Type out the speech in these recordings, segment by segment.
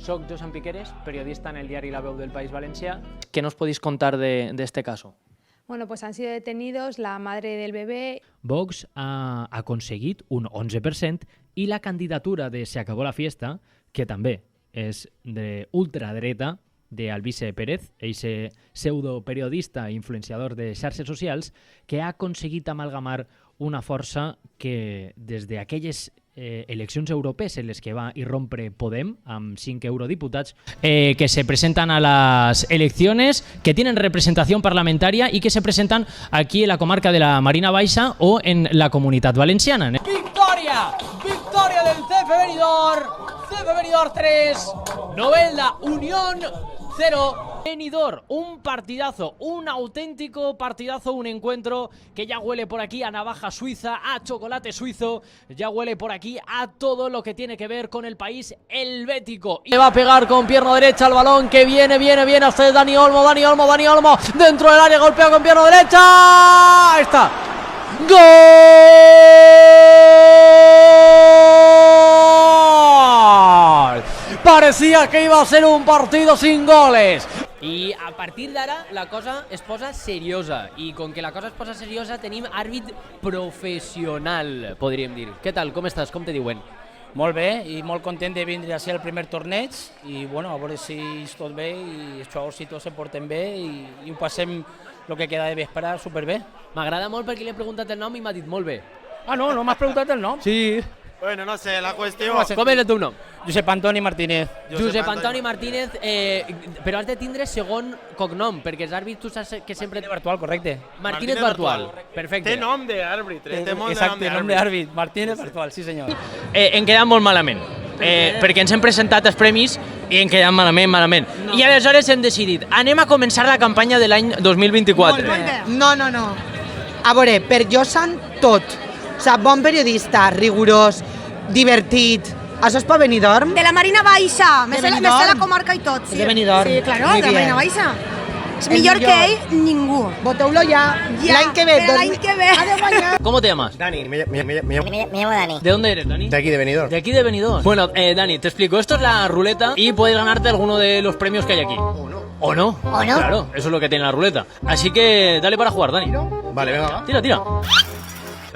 Soc Josan Piqueres, periodista en el diario La Veu del País Valencià. ¿Qué nos podéis contar de este caso? Bueno, pues han sido detenidos la madre del bebé. Vox ha aconseguit un 11% i la candidatura de Se acabó la fiesta, que també és d'ultradreta, d'Albise Pérez, eixe pseudoperiodista i influenciador de xarxes socials, que ha aconseguit amalgamar una força que des d'aquelles eleccions europees en les que va irrompre Podem amb 5 eurodiputats que se presentan a las elecciones, que tienen representación parlamentaria y que se presentan aquí en la comarca de la Marina Baixa o en la Comunitat Valenciana. ¡Victoria! ¡Victoria del CF Benidorm! CF Benidorm 3, Novelda Unión 0. Benidorm, un partidazo, un auténtico partidazo, un encuentro que ya huele por aquí a navaja suiza, a chocolate suizo, ya huele por aquí a todo lo que tiene que ver con el país helvético. Y le va a pegar con pierna derecha al balón que viene hasta Dani Olmo, dentro del área, golpea con pierna derecha. Ahí está. ¡Gol! Parecía que iba a ser un partido sin goles. I a partir d'ara la cosa es posa seriosa, i com que la cosa es posa seriosa tenim àrbit professional, podríem dir. Què tal, com estàs, com te diuen? Molt bé, i molt content de vindre a ser el primer torneig, i bueno, a veure si és tot bé, i els jugadors si tots se porten bé, i ho passem el que queda de vespre superbé. M'agrada molt perquè li he preguntat el nom i m'ha dit molt bé. Ah, no m'has preguntat el nom? Sí. Bueno, no sé, la qüestió... Com és el teu nom? Josep Antoni Martínez. Josep Antoni Martínez, però has de tindre segon cognom, perquè els àrbits tu saps que sempre... Martínez Bartual, correcte. Martínez Bartual, perfecte. Té nom d'àrbit, té molt Exacte, nom de d'àrbit. Martínez Bartual, sí senyor. Hem quedat molt malament, perquè ens hem presentat els premis i hem quedat malament. I aleshores hem decidit, anem a començar la campanya de l'any 2024. No. A veure, per Josan tot. O sigui, bon periodista, rigorós, divertit. Això és per Benidorm? De la Marina Baixa, me sé Benidorm? la comarca i tot. Sí. De Benidorm. Sí, claro, Muy de la bien. Marina Baixa. És El millor que millor. ell, ningú. Voteu-lo ja. L'any que ve. però l'any que ve. Ha de guanyar. ¿Cómo te llamas? Dani, me llamo Dani. ¿De dónde eres, Dani? De aquí, de Benidorm. De aquí de Benidorm. Bueno, Dani, te explico. Esto es la ruleta y puedes ganarte alguno de los premios que hay aquí. ¿O no? ¿O no? Claro, eso es lo que tiene la ruleta. Así que dale para jugar, Dani. Vale, venga, va. Tira.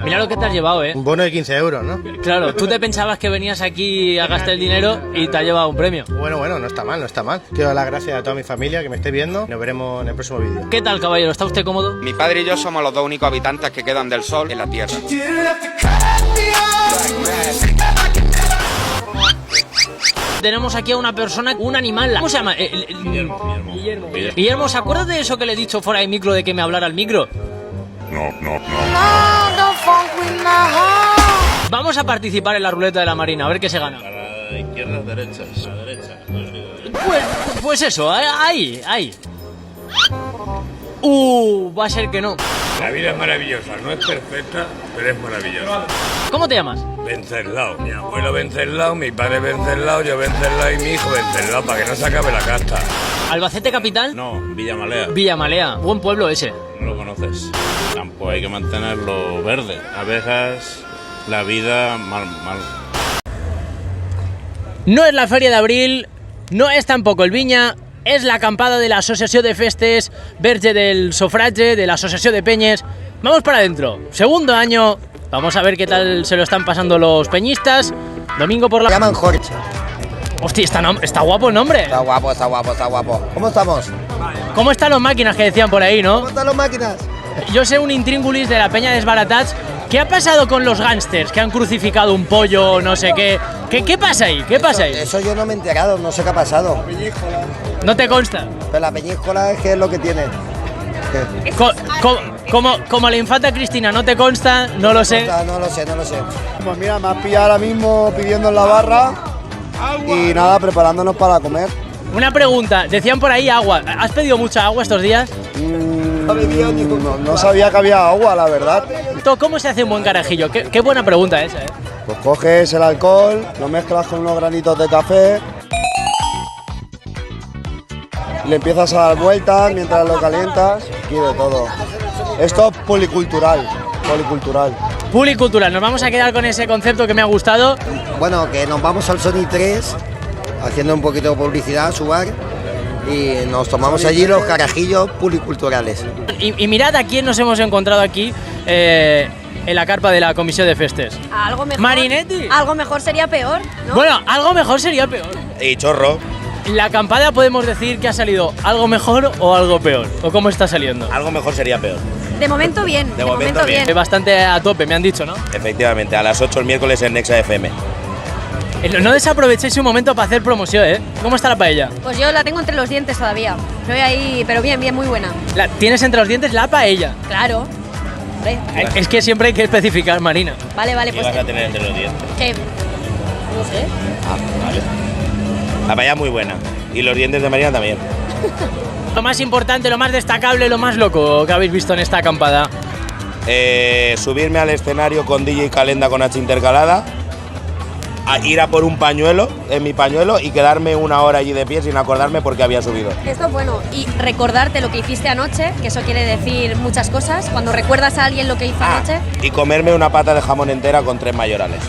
Mira lo que te has llevado, Un bono de 15 euros, ¿no? Claro, tú te pensabas que venías aquí a gastar el dinero y te has llevado un premio. Bueno, no está mal. Quiero dar las gracias a toda mi familia que me esté viendo. Nos veremos en el próximo vídeo. ¿Qué tal, caballero? ¿Está usted cómodo? Mi padre y yo somos los dos únicos habitantes que quedan del sol en la Tierra. Tenemos aquí a una persona, un animal. ¿Cómo se llama? Guillermo, ¿se acuerda de eso que le he dicho fuera de micro de que me hablara al micro? No. Vamos a participar en la ruleta de la Marina, a ver qué se gana. A la izquierda, derecha, a la derecha. Pues eso, ahí. Va a ser que no. La vida es maravillosa, no es perfecta, pero es maravillosa. ¿Cómo te llamas? Venceslao, mi abuelo Venceslao, mi padre Venceslao, yo Venceslao y mi hijo Venceslao, para que no se acabe la casta. ¿Albacete capital? No, Villamalea, Villamalea, buen pueblo ese. no lo conoces. Campo hay que mantenerlo verde. Abejas, la vida mal. No es la Feria de Abril, no es tampoco el Viña, és l'acampada de l'Associació de Festes Verge del Sofrage, de l'Asociación de Peñes. Vamos para adentro, segundo año, vamos a ver qué tal se lo están pasando los peñistas. Domingo por la... Me llaman Jorge. Hostia, está guapo el nombre. Está guapo. ¿Cómo estamos? ¿Cómo están los máquinas que decían por ahí, no? ¿Cómo están las máquinas? Yo sé un intríngulis de la Peña Desbaratats. ¿Qué ha pasado con los gángsters que han crucificado un pollo, no sé qué? ¿Qué pasa ahí? Eso yo no me he enterado, no sé qué ha pasado. ¿No te consta? Pero la peñíscola es que es lo que tiene. Como la infanta Cristina, ¿no te consta? No lo sé. No lo sé. Pues mira, me has pillado ahora mismo pidiendo en la barra y nada, preparándonos para comer. Una pregunta, decían por ahí agua. ¿Has pedido mucha agua estos días? No sabía que había agua, la verdad. ¿Cómo se hace un buen carajillo? Qué buena pregunta esa, ¿eh? Pues coges el alcohol, lo mezclas con unos granitos de café, le empiezas a dar vueltas mientras lo calientas y de todo. Esto es policultural. Pulicultural, nos vamos a quedar con ese concepto que me ha gustado. Bueno, que nos vamos al Sony 3 haciendo un poquito de publicidad a su bar y nos tomamos allí los carajillos policulturales. Y mirad a quién nos hemos encontrado aquí en la carpa de la Comisión de Festes. Algo mejor. Marinetti. Algo mejor sería peor, ¿no? Bueno, algo mejor sería peor. Y chorro. La acampada podemos decir que ha salido algo mejor o algo peor. ¿O cómo está saliendo? Algo mejor sería peor. De momento bien. De momento bien. Bastante a tope, me han dicho, ¿no? Efectivamente, a las 8 el miércoles en Nexa FM. No desaprovechéis un momento para hacer promoción, ¿eh? ¿Cómo está la paella? Pues yo la tengo entre los dientes todavía. Estoy ahí, pero bien, muy buena. Tienes entre los dientes la paella. Claro. Hombre. Es que siempre hay que especificar, Marina. Vale, ¿Qué pues. vas a tener entre los dientes? ¿Qué? No sé. Ah, vale. La paella muy buena. Y los dientes de Marina también. Lo más importante, lo más destacable, lo más loco que habéis visto en esta acampada. Subirme al escenario con DJ Calenda con H intercalada, a ir a por un pañuelo, en mi pañuelo, y quedarme una hora allí de pie sin acordarme porque había subido. Esto es bueno. Y recordarte lo que hiciste anoche, que eso quiere decir muchas cosas. Cuando recuerdas a alguien lo que hizo anoche. Y comerme una pata de jamón entera con 3 mayorales.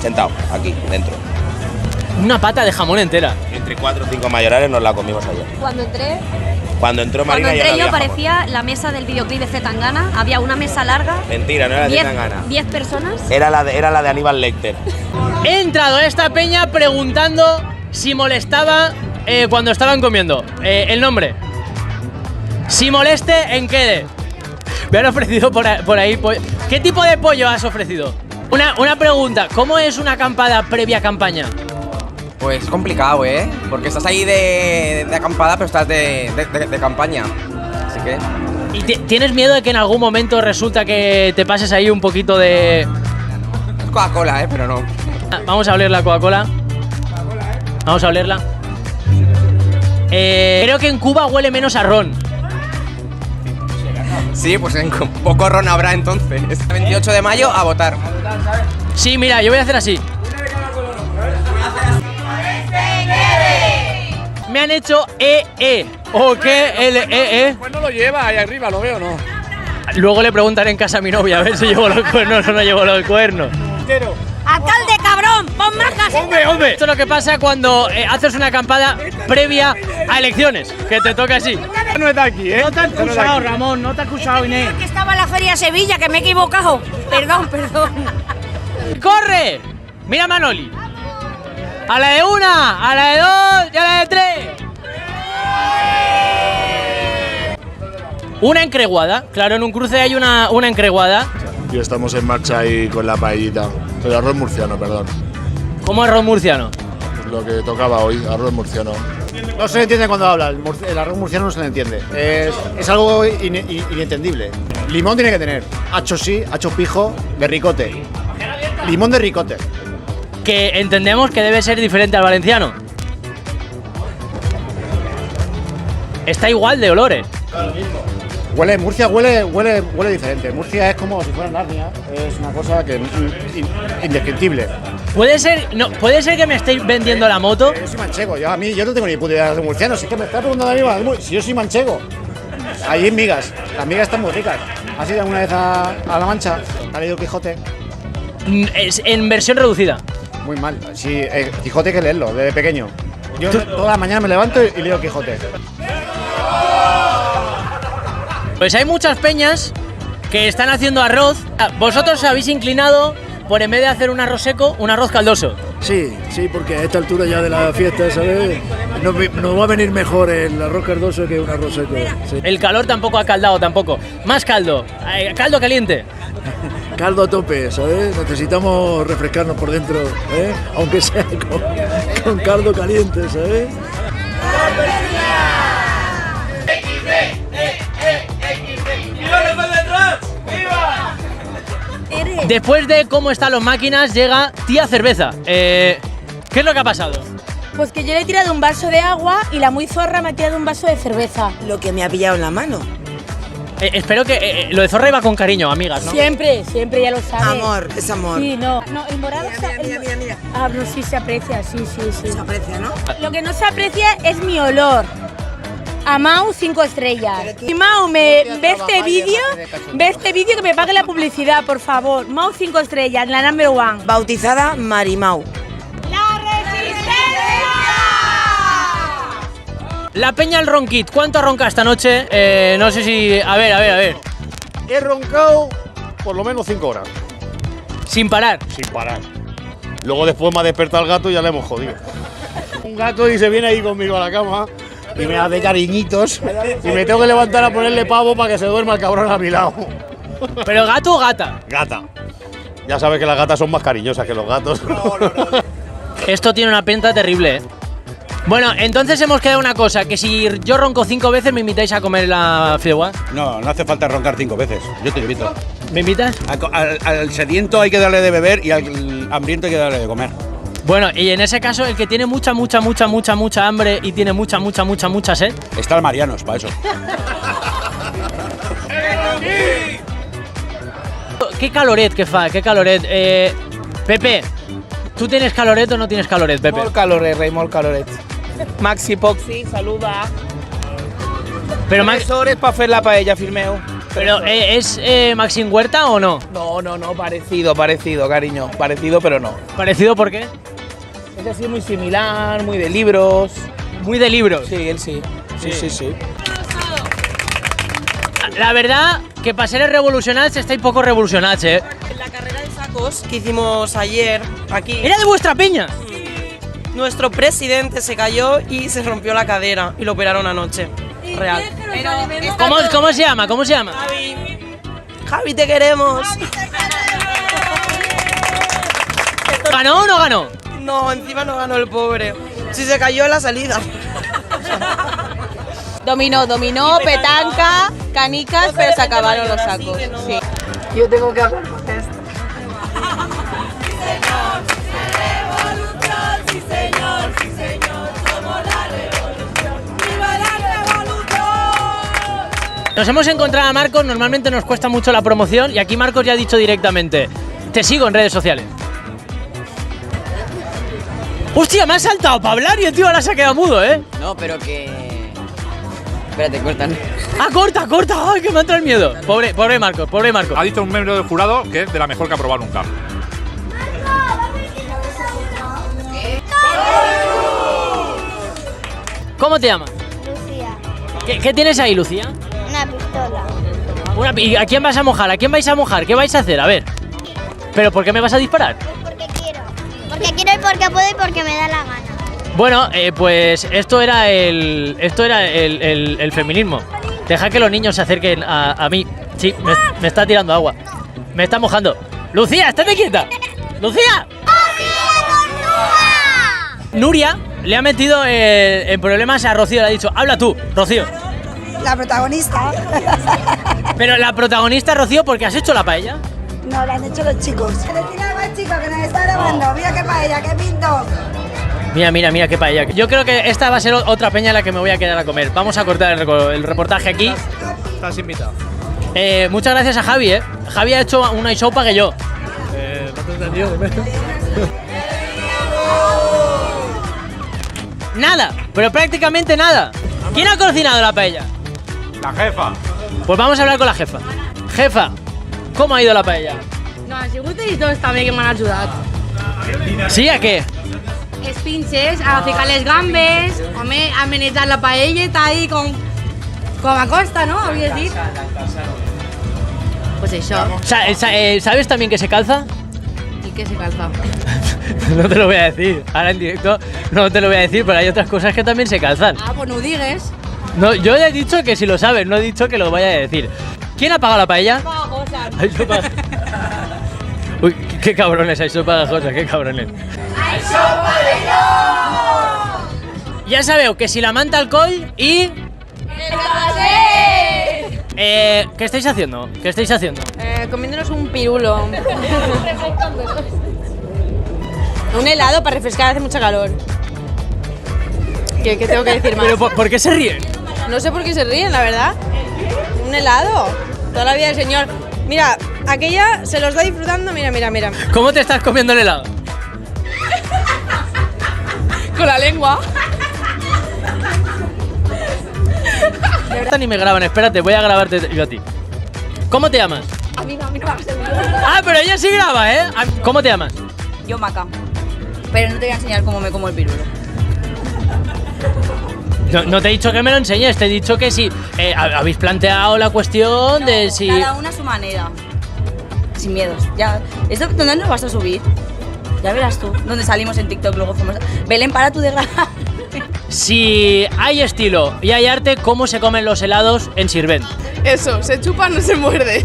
Sentado, aquí, dentro. Una pata de jamón entera. Entre 4 o 5 mayorales nos la comimos ayer. Cuando entró Marina Cuando ya entré no yo había jamón. parecía la mesa del videoclip de Zetangana. Había una mesa larga. Mentira, no era de Tangana. 10 personas. Era la de Aníbal Lecter. He entrado a esta peña preguntando si molestaba cuando estaban comiendo. El nombre. Si moleste, en quede. Me han ofrecido por ahí ¿Qué tipo de pollo has ofrecido? Una pregunta. ¿Cómo es una acampada previa campaña? Pues complicado, porque estás ahí de acampada, pero estás de campaña. Así que... ¿Y tienes miedo de que en algún momento resulta que te pases ahí un poquito de...? Es Coca-Cola, pero no. Vamos a oler la Coca-Cola. Vamos a olerla. Creo que en Cuba huele menos a ron. Sí, pues en poco ron habrá entonces. El 28 de mayo a votar. Sí, mira, yo voy a hacer así. Me han hecho EE. ¿O qué? L-E-E. Pues no lo lleva, ahí arriba lo veo, ¿no? Luego le preguntaré en casa a mi novia a ver si llevo los cuernos o no llevo los cuernos. ¡Alcalde, cabrón! ¡Pon más gas! ¡Hombre! Esto es lo que pasa cuando haces una acampada previa a elecciones, que te toca así. No está aquí, ¿eh? No te has acusado, Ramón, no te has acusado, Inés. Que estaba en la Feria de Sevilla, que me he equivocado. Perdón. ¡Corre! Mira Manoli. A la de una, a la de dos y a la de tres. Una encreguada. Claro, en un cruce hay una encreguada. Y estamos en marcha ahí con la paellita. El arroz murciano, perdón. ¿Cómo arroz murciano? Lo que tocaba hoy, arroz murciano. No se le entiende cuando habla, el arroz murciano no se le entiende. Es algo inentendible. Limón tiene que tener. Hacho sí, hacho pijo de ricote. Limón de ricote. Que entendemos que debe ser diferente al valenciano. Está igual de olores. Murcia huele diferente. Murcia es como si fuera Narnia. Es una cosa que indescriptible. ¿Puede ser que me estéis vendiendo la moto? Yo soy manchego, yo no tengo ni puta idea de murciano. Si es que me está preguntando a mí si yo soy manchego. Ahí en migas. Las migas están muy ricas. ¿Has ido alguna vez a La Mancha? ¿Has leído Quijote? Es en versión reducida. Muy mal. Sí, Quijote hay que leerlo desde pequeño. Yo toda la mañana me levanto y leo Quijote. Pues hay muchas peñas que están haciendo arroz. Vosotros habéis inclinado por, en vez de hacer un arroz seco, un arroz caldoso. Sí, porque a esta altura ya de la fiesta, ¿sabes? Nos va a venir mejor el arroz caldoso que un arroz seco. Sí. El calor tampoco ha caldado, tampoco. Más caldo. Caldo caliente. Caldo a tope, ¿sabes? Necesitamos refrescarnos por dentro, aunque sea con caldo caliente, ¿sabes? Después de cómo están las máquinas, llega Tía Cerveza. ¿Qué es lo que ha pasado? Pues que yo le he tirado un vaso de agua y la muy zorra me ha tirado un vaso de cerveza. Lo que me ha pillado en la mano. Espero que lo de zorra iba con cariño, amigas, ¿no? Siempre, ya lo sabes. Amor, es amor. Sí, no, el morado... Mira. Ah, no, sí, se aprecia, sí. Se aprecia, ¿no? Lo que no se aprecia es mi olor. A Mau 5 estrellas. Y Mau, ve este vídeo que me pague la publicidad, por favor. Mau 5 estrellas, la number one. Bautizada Marimau. ¡La resistencia! la peña el Ronkit, ¿cuánto ronca esta noche? No sé si... A ver. He roncado por lo menos 5 horas. Sin parar. Sin parar. Luego después me ha despertado el gato y ya le hemos jodido. Un gato y se viene ahí conmigo a la cama y me hace cariñitos y me tengo que levantar a ponerle pavo para que se duerma el cabrón a mi lado. ¿Pero gato o gata? Gata. Ya sabes que las gatas son más cariñosas que los gatos. Esto tiene una pinta terrible, ¿eh? Bueno, entonces hemos quedado una cosa, que si yo ronco 5 veces me invitáis a comer la fideuá. No, no hace falta roncar 5 veces, yo te invito. ¿Me invitas? Al sediento hay que darle de beber y al hambriento hay que darle de comer. Bueno, y en ese caso, el que tiene mucha hambre y tiene mucha sed. Está el Marianos, para eso. Qué caloret que fa, qué caloret. Pepe, ¿tú tienes caloret o no tienes caloret, Pepe? Molt caloret, rei, molt caloret. Maxi Poxi, saluda. Pero 3 hores para hacer la paella, firmeu. Pero, ¿es Maxim Huerta o no? No, parecido, cariño. Parecido, pero no. ¿Parecido por qué? Es así muy similar, muy de libros. ¿Muy de libros? Sí, él sí. Sí. La verdad que para ser revolucionats estáis poco revolucionats, ¿eh? La carrera de sacos que hicimos ayer aquí. ¿Era de vuestra peña? Nuestro presidente se cayó y se rompió la cadera y lo operaron anoche. Real. ¿Cómo se llama? ¿Cómo se llama? Javi, te queremos. ¿Ganó o no ganó? No, encima no ganó el pobre. Si se cayó en la salida. Dominó, petanca, canicas, pero se acabaron los sacos. Sí. Yo tengo que hablar con esto. Sí, señor, somos la revolución. ¡Viva la revolución! Nos hemos encontrado a Marcos, normalmente nos cuesta mucho la promoción y aquí Marcos ya ha dicho directamente, te sigo en redes sociales. ¡Hostia, me ha saltado para hablar y el tío ahora se ha quedado mudo, ¿eh? No, pero que... Espérate, cortan. ¡Ah, corta! ¡Ay, que me ha entrado el miedo! Pobre Marcos. Ha dicho un miembro del jurado que es de la mejor que ha probado nunca. ¿Cómo te llamas? Lucía. ¿Qué tienes ahí, Lucía? Una pistola. ¿Y a quién vas a mojar? ¿A quién vais a mojar? ¿Qué vais a hacer? A ver. ¿Pero por qué me vas a disparar? Porque quiero. Porque quiero y porque puedo y porque me da la gana. Bueno, pues esto era el feminismo. Deja que los niños se acerquen a mí. Sí, me está tirando agua. Me está mojando. ¡Lucía, estate quieta! ¡Lucía! Nuria le ha metido en problemas a Rocío. Le ha dicho, habla tú, Rocío. La protagonista. Pero la protagonista, Rocío, ¿por qué has hecho la paella? No, la han hecho los chicos. Tira al chico que nos está grabando. Mira qué paella, qué pinto. Mira qué paella. Yo creo que esta va a ser otra peña en la que me voy a quedar a comer. Vamos a cortar el reportaje aquí. Estás invitado. Muchas gracias a Javi, ¿eh? Javi ha hecho una sopa que yo. No te he entendido. Nada, pero prácticamente nada. ¿Quién ha cocinado la paella? La jefa. Pues vamos a hablar con la jefa. Jefa, ¿cómo ha ido la paella? No, ha sigut i tots també que m'han ajudat. ¿Sí? ¿A qué? Els pinches, a ficar les gambes, home, a manejar la paelleta ahí com a costa, ¿no? Havies dit. Pues això. ¿Sabes también que se calza? ¿Y qué se calza? No te lo voy a decir. Ahora en directo no te lo voy a decir, pero hay otras cosas que también se calzan. Ah, pues no ho digues. No, yo he dicho que si lo sabes, no he dicho que lo vaya a decir. ¿Quién ha pagado la paella? Hay sopa. Uy, qué cabrones, hay sopa gajosa, qué cabrones. ¡Hay sopa de yo! Ya sabeu que si la manta alcohol y... ¡El café! ¿Qué estáis haciendo? ¿Qué estáis haciendo? Comiéndonos un pirulo. Un helado para refrescar, hace mucho calor. ¿Qué tengo que decir más? ¿Pero por qué se ríen? No sé por qué se ríen, la verdad. Un helado. Toda la vida del señor. Mira, aquella se los va disfrutando, mira. ¿Cómo te estás comiendo el helado? Con la lengua. Ni me graban, espérate, voy a grabarte yo a ti. ¿Cómo te llamas? A mí no me va a servir. Ah, pero ella sí graba, ¿eh? ¿Cómo te llamas? Yo, Maca. Pero no te voy a enseñar cómo me como el pirulo. No te he dicho que me lo enseñes, te he dicho que si habéis planteado la cuestión de si... Cada una a su manera. Sin miedos. Ya. ¿Esto dónde nos vas a subir? Ya verás tú. Donde salimos en TikTok, luego fuimos... Belén, para tu desgracia. Si hay estilo y hay arte, ¿cómo se comen los helados en Sirvent? Eso, se chupa, no se muerde.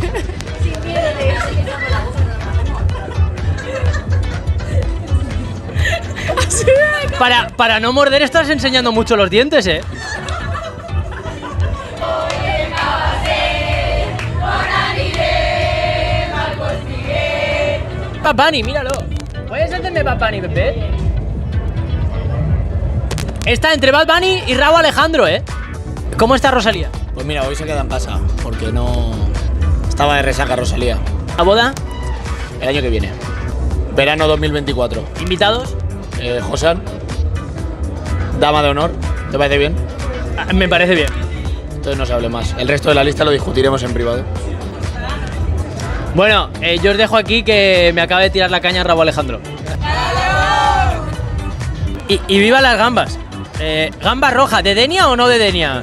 Para no morder estás enseñando mucho los dientes, ¿eh? Bad Bunny, míralo. ¿Puedes entenderme Bad Bunny, Pepe? Está entre Bad Bunny y Rauw Alejandro, ¿eh? ¿Cómo está Rosalía? Pues mira, hoy se queda en casa, porque no... Estaba de resaca Rosalía. ¿La boda? El año que viene. Verano 2024. ¿Invitados? Josan. Dama de honor. ¿Te parece bien? Me parece bien. Entonces no se hable más. El resto de la lista lo discutiremos en privado. Bueno, yo os dejo aquí que me acaba de tirar la caña Rauw Alejandro. Y viva las gambas. ¿Gamba roja? ¿De Denia o no de Denia?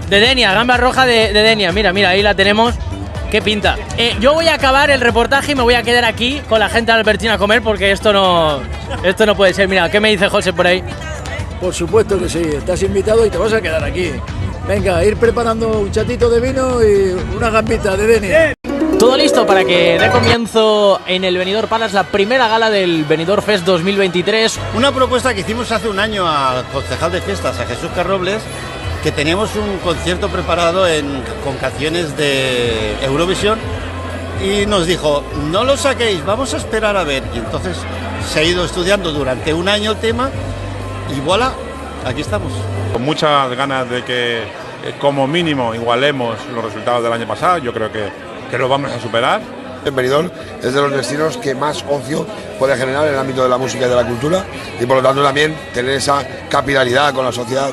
De Denia, gamba roja de Denia. Mira, ahí la tenemos. ¿Qué pinta? Yo voy a acabar el reportaje y me voy a quedar aquí con la gente de Albertina a comer porque esto no puede ser. Mira, ¿qué me dice José por ahí? Por supuesto que sí, estás invitado y te vas a quedar aquí. Venga, ir preparando un chatito de vino y una gambita de Denia. Todo listo para que dé comienzo en el Benidorm Palace la primera gala del Benidorm Fest 2023. Una propuesta que hicimos hace un año al concejal de fiestas, a Jesús Carrobles, que teníamos un concierto preparado con canciones de Eurovisión y nos dijo, no lo saquéis, vamos a esperar a ver. Y entonces se ha ido estudiando durante un año el tema y voilà, aquí estamos. Con muchas ganas de que como mínimo igualemos los resultados del año pasado, yo creo que lo vamos a superar. El Benidorm es de los destinos que más ocio puede generar en el ámbito de la música y de la cultura y por lo tanto también tener esa capilaridad con la sociedad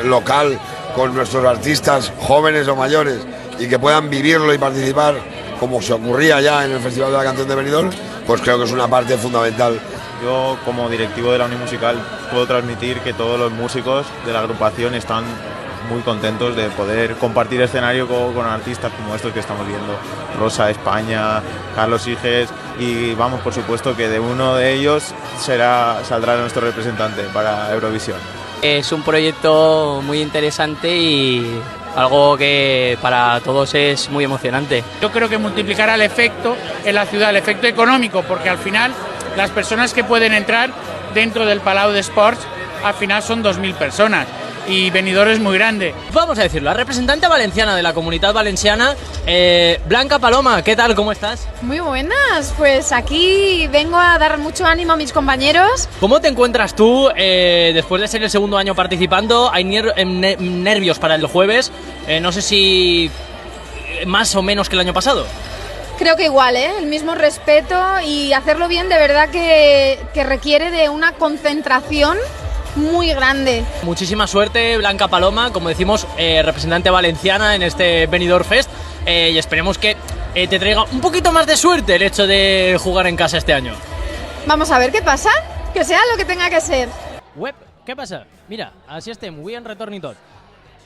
local, con nuestros artistas jóvenes o mayores y que puedan vivirlo y participar como se ocurría ya en el Festival de la Canción de Benidorm, pues creo que es una parte fundamental. Yo como directivo de la Unión Musical puedo transmitir que todos los músicos de la agrupación están muy contentos de poder compartir escenario con artistas como estos que estamos viendo, Rosa, España, Carlos Higes, y vamos, por supuesto que de uno de ellos saldrá nuestro representante para Eurovisión. Es un proyecto muy interesante y algo que para todos es muy emocionante. Yo creo que multiplicará el efecto en la ciudad, el efecto económico, porque al final las personas que pueden entrar dentro del Palau de Sports al final son 2.000 personas. Y Benidorm es muy grande. Vamos a decirlo, la representante valenciana de la Comunidad Valenciana, Blanca Paloma, ¿qué tal? ¿Cómo estás? Muy buenas, pues aquí vengo a dar mucho ánimo a mis compañeros. ¿Cómo te encuentras tú después de ser el segundo año participando? Hay nervios para el jueves, no sé si más o menos que el año pasado. Creo que igual, el mismo respeto y hacerlo bien de verdad que requiere de una concentración muy grande. Muchísima suerte, Blanca Paloma, como decimos, representante valenciana en este Benidorm Fest, y esperemos que te traiga un poquito más de suerte el hecho de jugar en casa este año. Vamos a ver qué pasa, que sea lo que tenga que ser. Web, què passa? Mira, així estem, avui en retorn i tot.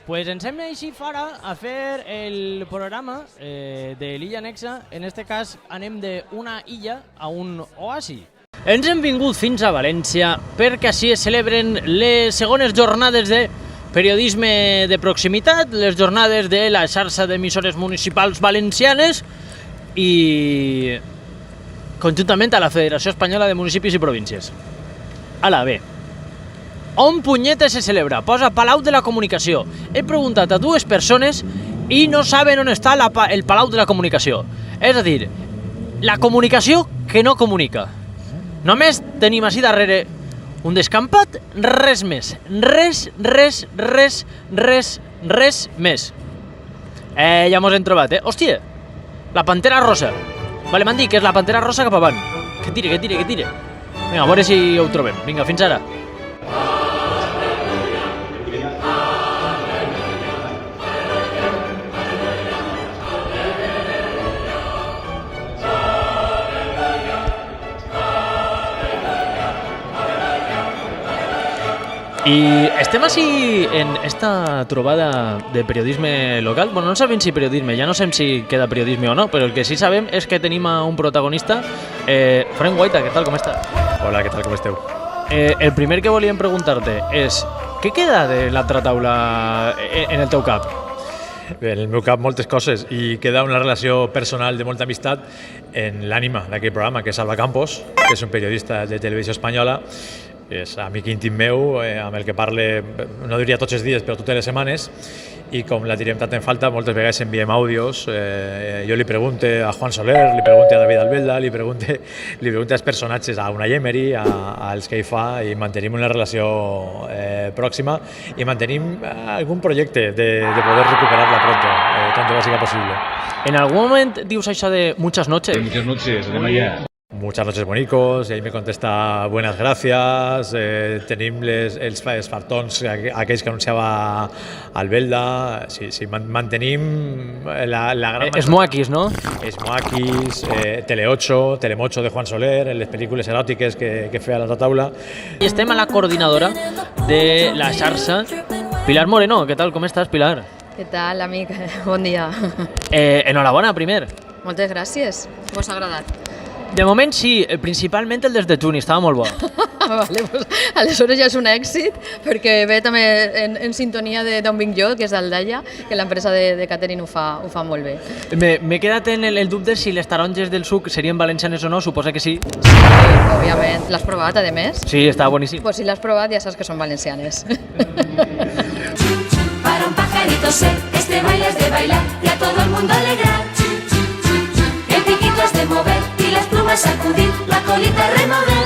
Pues ens hem així fora a fer el programa de l'illa anexa. En este cas anem d'una illa a un oasi. Ens hem vingut fins a València perquè així es celebren les segones jornades de periodisme de proximitat, les jornades de la xarxa d'emissores municipals valencianes i conjuntament a la Federació Espanyola de Municipis i Províncies. Ala, bé. On punyetes se celebra? Posa Palau de la Comunicació. He preguntat a dues persones i no saben on està el Palau de la Comunicació. És a dir, la comunicació que no comunica. Només tenim així darrere un descampat, res més. Res més. Ja mos hem trobat, Hòstia, la Pantera Rosa. Vale, m'han dit que és la Pantera Rosa cap avant. Que tire. Vinga, a veure si ho trobem. Vinga, fins ara. I estem així en esta trobada de periodisme local. Bueno, no sabem si periodisme, ja no sabem si queda periodisme o no, però el que sí sabem és que tenim a un protagonista. Fran Guaita, què tal, com estàs? Hola, què tal, com esteu? El primer que volíem preguntar-te és què queda de l'altra taula en el teu cap? Bé, en el meu cap moltes coses i queda una relació personal de molta amistat en l'ànima d'aquell programa, que és Alba Campos, que és un periodista de Televisió Espanyola, és amic íntim meu, amb el que parle, no diria tots els dies, però totes les setmanes, i com la tirem tant en falta, moltes vegades enviem àudios. Jo li pregunto a Juan Soler, li pregunto a David Albelda, li pregunto als personatges, a Unai Emery, als que hi fa, i mantenim una relació pròxima i mantenim algun projecte de poder recuperar-la pronto, tanto que siga possible. En algun moment dius això de muchas noches? Muchas noches, anem allà. Muchas noches bonicos, y ahí me contesta buenas gracias, tenim els fartons, aquells que anunciava Albelda, sí, mantenim la gran... Esmoakis, no? Esmoakis, Tele8, Telemocho de Juan Soler, les pel·lícules eròtiques que feia a la taula. I estem a la coordinadora de la xarxa, Pilar Moreno. Què tal, com estàs, Pilar? Què tal, amic? Bon dia. Enhorabona, primer. Moltes gràcies. Vos ha agradat? De moment sí, principalment el des de Juni, estava molt bo. Vale, pues, aleshores ja és un èxit, perquè ve també en sintonia d'on vinc jo, que és d'Aldaia, que l'empresa de catering ho fa molt bé. M'he quedat en el dubte si les taronges del suc serien valencianes o no, suposa que sí. Sí, òbviament. L'has provat, a més? Sí, estava boníssim. Pues si l'has provat ja saps que són valencianes. Para un pajarito sé, este baile es de bailar y a todo el mundo alegrar. El piquito es de mover y las plumas sacudir, la colita remover.